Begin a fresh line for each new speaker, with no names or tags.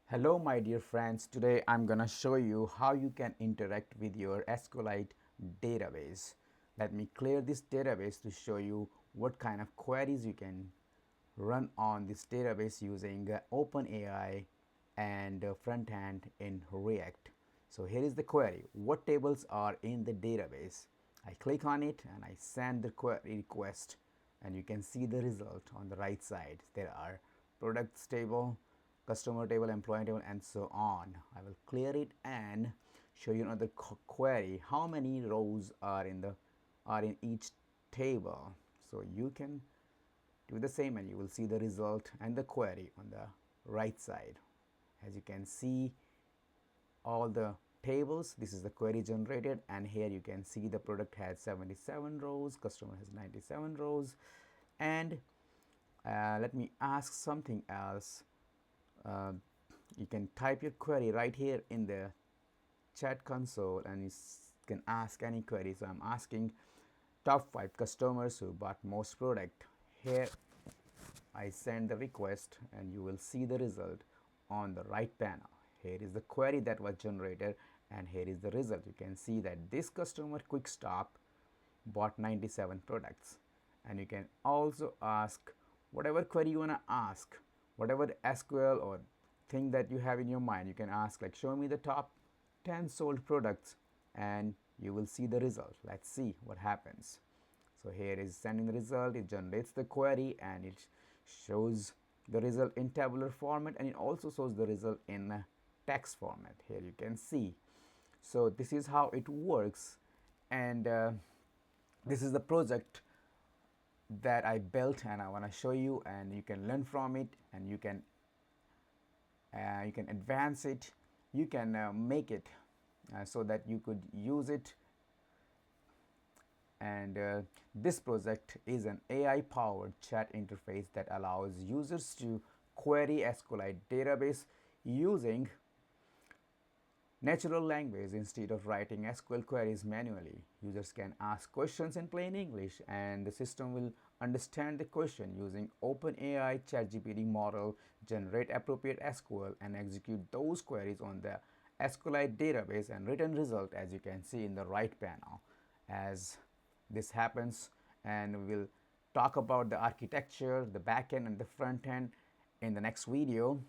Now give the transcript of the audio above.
Hello my dear friends, today I'm gonna show you how you can interact with your SQLite database. Let me clear this database to show you what kind of queries you can run on this database using OpenAI and front end in React. So here is the query. What tables are in the database? I click on it and I send the query request, and you can see the result on the right side. There are products table, customer table, employee table, and so on. I will clear it and show you another query. How many rows are in each table? So you can do the same and you will see the result and the query on the right side. As you can see, all the tables, this is the query generated, and here you can see the product has 77 rows, customer has 97 rows. And let me ask something else. uh, you can type your query right here in the chat console and you can ask any query. So I'm asking top 5 customers who bought most product. Here I send the request and you will see the result on the right panel. Here is the query that was generated and here is the result. You can see that this customer quick stop bought 97 products. And you can also ask whatever query you want to ask, whatever SQL or thing that you have in your mind. You can ask like, show me the top 10 sold products, and you will see the result. Let's see what happens. So here is sending the result. It generates the query and it shows the result in tabular format, and it also shows the result in text format. Here you can see. So this is how it works, and this is the project that I built and I want to show you, and you can learn from it, and you can advance it, you can make it so that you could use it. And this project is an AI powered chat interface that allows users to query SQLite database using natural language instead of writing SQL queries manually. Users can ask questions in plain English and the system will understand the question using OpenAI ChatGPT model, generate appropriate SQL, and execute those queries on the SQLite database and return result, as you can see in the right panel. As this happens, and we will talk about the architecture, the backend and the front end in the next video.